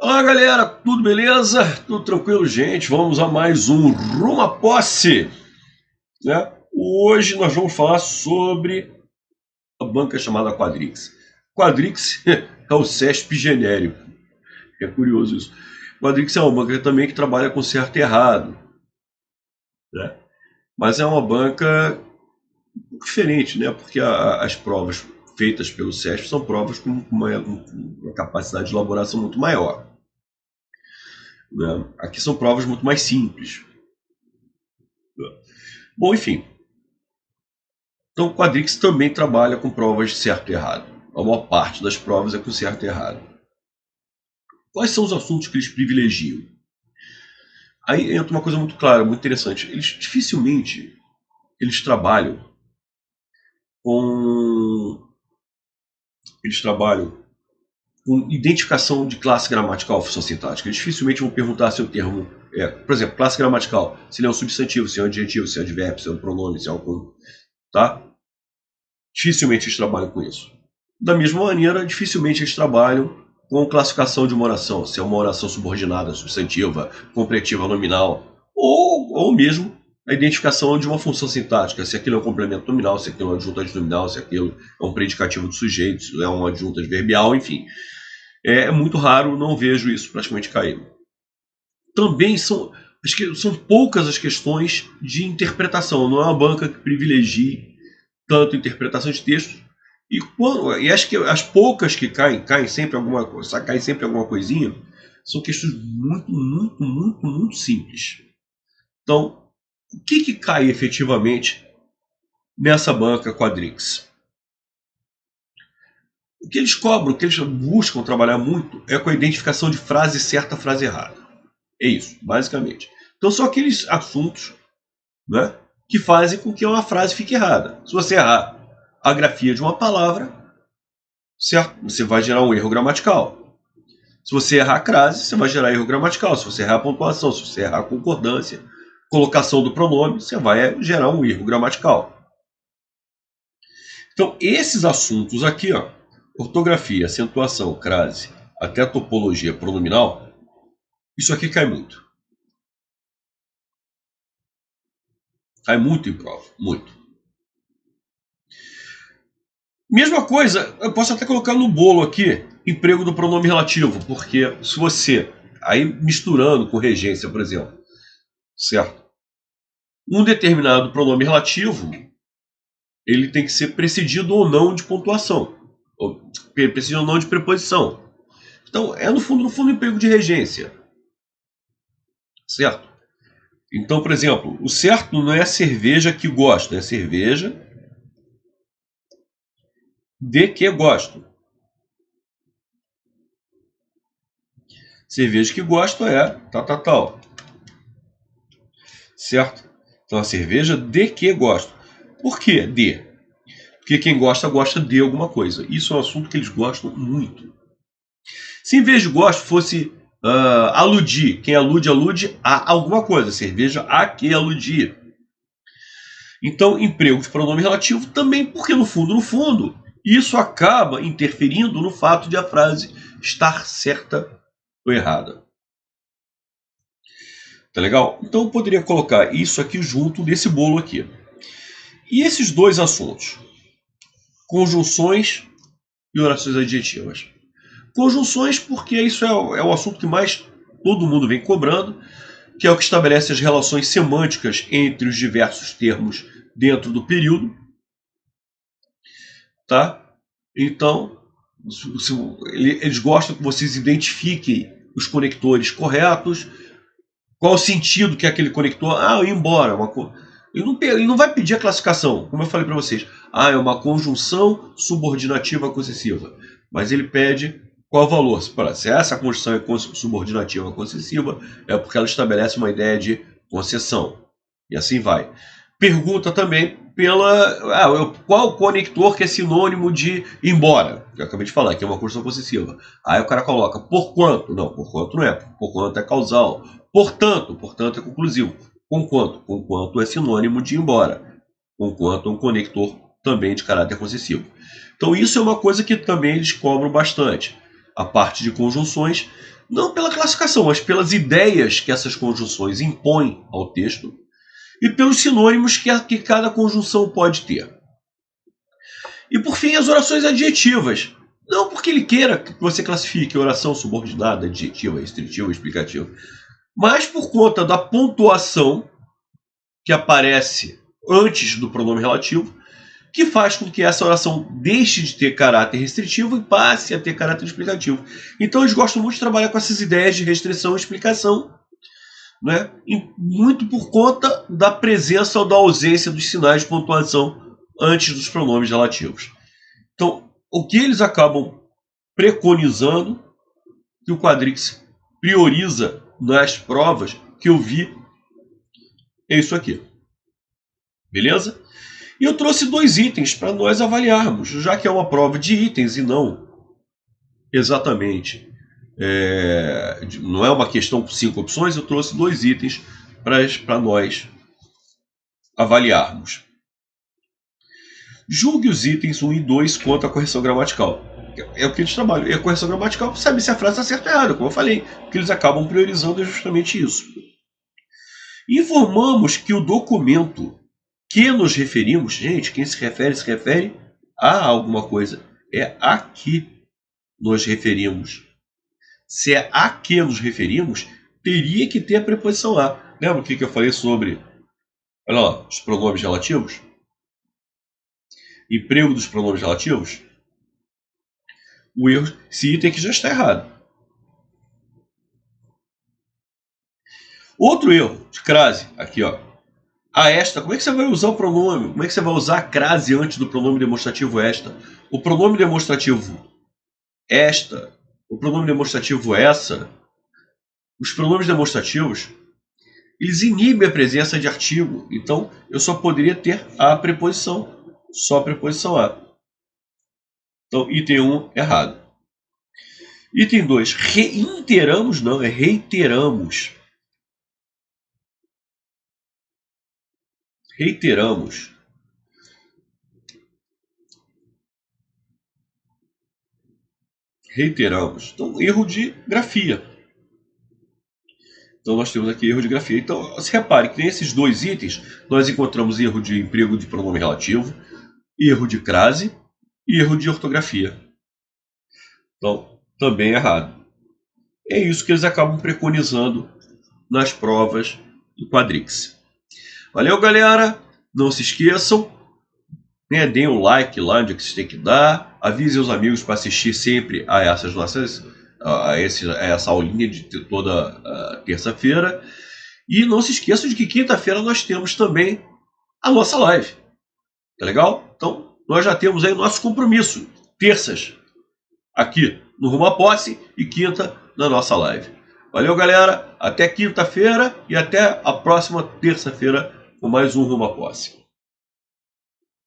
Olá galera, tudo beleza? Tudo tranquilo, gente? Vamos a mais um Rumo à Posse, né? Hoje nós vamos falar sobre a banca chamada Quadrix. Quadrix é o CESP genérico, é curioso isso. Quadrix é uma banca também que trabalha com certo e errado, né? Mas é uma banca diferente, né? Porque as provas feitas pelo CESP são provas com uma capacidade de elaboração muito maior, né? Aqui são provas muito mais simples. Bom, enfim. Então, o Quadrix também trabalha com provas de certo e errado. A maior parte das provas é com certo e errado. Quais são os assuntos que eles privilegiam? Aí entra uma coisa muito clara, muito interessante. Eles dificilmente trabalham com identificação de classe gramatical função-sintática. Eles dificilmente vão perguntar se o termo por exemplo, classe gramatical, se ele é um substantivo, se é um adjetivo, se é um advérbio, se é um pronome, se é um tá? Dificilmente eles trabalham com isso. Da mesma maneira, dificilmente eles trabalham com classificação de uma oração, se é uma oração subordinada, substantiva, completiva, nominal, ou mesmo a identificação de uma função sintática, se aquilo é um complemento nominal, se aquilo é um adjunto adnominal, se aquilo é um predicativo do sujeito, se é um adjunto adverbial, enfim. É muito raro, não vejo isso praticamente cair. Também são poucas as questões de interpretação, não é uma banca que privilegie tanto interpretação de textos, e acho que as poucas que caem sempre alguma coisa, cai sempre alguma coisinha, são questões muito simples. Então, o que cai efetivamente nessa banca Quadrix? O que eles cobram, o que eles buscam trabalhar muito é com a identificação de frase certa, frase errada. É isso, basicamente. Então são aqueles assuntos, né, que fazem com que uma frase fique errada. Se você errar a grafia de uma palavra, certo? Você vai gerar um erro gramatical. Se você errar a crase, você vai gerar erro gramatical. Se você errar a pontuação, se você errar a concordância, colocação do pronome, você vai gerar um erro gramatical. Então, esses assuntos aqui, ó, ortografia, acentuação, crase, até topologia pronominal, isso aqui cai muito. Cai muito em prova, muito. Mesma coisa, eu posso até colocar no bolo aqui, emprego do pronome relativo, porque se você, aí misturando com regência, por exemplo, certo? Um determinado pronome relativo, ele tem que ser precedido ou não de pontuação, ou precedido ou não de preposição. Então, é no fundo um emprego de regência, certo? Então, por exemplo, o certo não é a cerveja que gosto, é a cerveja de que gosto. Cerveja que gosto é tal. Certo? Então, a cerveja de que gosto. Por que de? Porque quem gosta, gosta de alguma coisa. Isso é um assunto que eles gostam muito. Se em vez de gosto fosse aludir, quem alude a alguma coisa. Cerveja a que aludir. Então, emprego de pronome relativo também, porque no fundo, isso acaba interferindo no fato de a frase estar certa ou errada. Tá legal? Então eu poderia colocar isso aqui junto desse bolo aqui. E esses dois assuntos? Conjunções e orações adjetivas. Conjunções porque isso é o assunto que mais todo mundo vem cobrando, que é o que estabelece as relações semânticas entre os diversos termos dentro do período. Tá? Então, eles gostam que vocês identifiquem os conectores corretos, qual o sentido que é aquele conector. Ir embora. Ele não vai pedir a classificação, como eu falei para vocês. É uma conjunção subordinativa concessiva. Mas ele pede qual o valor. Se essa conjunção é subordinativa concessiva, é porque ela estabelece uma ideia de concessão. E assim vai. Pergunta também qual o conector que é sinônimo de embora. Que eu acabei de falar, que é uma conjunção concessiva. Aí o cara coloca por quanto. Não, por quanto não é. Por quanto é causal. Portanto é conclusivo. Com quanto é sinônimo de embora. Com quanto é um conector também de caráter concessivo. Então isso é uma coisa que também eles cobram bastante. a parte de conjunções, não pela classificação, mas pelas ideias que essas conjunções impõem ao texto e pelos sinônimos que cada conjunção pode ter. E por fim, as orações adjetivas. Não porque ele queira que você classifique oração subordinada, adjetiva, restritiva, explicativa, mas por conta da pontuação que aparece antes do pronome relativo, que faz com que essa oração deixe de ter caráter restritivo e passe a ter caráter explicativo. Então eles gostam muito de trabalhar com essas ideias de restrição e explicação, né? E muito por conta da presença ou da ausência dos sinais de pontuação antes dos pronomes relativos. Então, o que eles acabam preconizando, que o Quadrix prioriza nas provas que eu vi, é isso aqui. Beleza? E eu trouxe 2 itens para nós avaliarmos, já que é uma prova de itens e não exatamente, não é uma questão com 5 opções, eu trouxe 2 itens para nós avaliarmos. Julgue os itens 1 e 2 quanto à correção gramatical. É o que eles trabalham. E a correção gramatical, sabe se a frase está certa ou errada, como eu falei. O que eles acabam priorizando é justamente isso. Informamos que o documento que nos referimos, gente, quem se refere a alguma coisa. É a que nos referimos. Se é a que nos referimos, teria que ter a preposição a. Lembra o que eu falei sobre, olha lá, os pronomes relativos? Emprego dos pronomes relativos? O erro, esse item aqui já está errado. Outro erro de crase, aqui ó. A esta, como é que você vai usar o pronome? Como é que você vai usar a crase antes do pronome demonstrativo esta? O pronome demonstrativo esta, o pronome demonstrativo essa, os pronomes demonstrativos, eles inibem a presença de artigo. Então, eu só poderia ter a preposição. Só a preposição a. Então, item 1, errado. Item 2, reiteramos, não, é reiteramos. Reiteramos. Reiteramos. Então, erro de grafia. Então, nós temos aqui erro de grafia. Então, se repare que nesses 2 itens, nós encontramos erro de emprego de pronome relativo, erro de crase e erro de ortografia. Então, também errado. É isso que eles acabam preconizando nas provas do Quadrix. Valeu, galera! Não se esqueçam, né, deem o like lá onde vocês têm que dar. Avisem os amigos para assistir sempre a essas nossas, a essa aulinha de toda terça-feira. E não se esqueçam de que quinta-feira nós temos também a nossa live. Tá legal? Então, nós já temos aí o nosso compromisso. Terças, aqui no Rumo à Posse, e quinta na nossa live. Valeu, galera. Até quinta-feira e até a próxima terça-feira com mais um Rumo à Posse.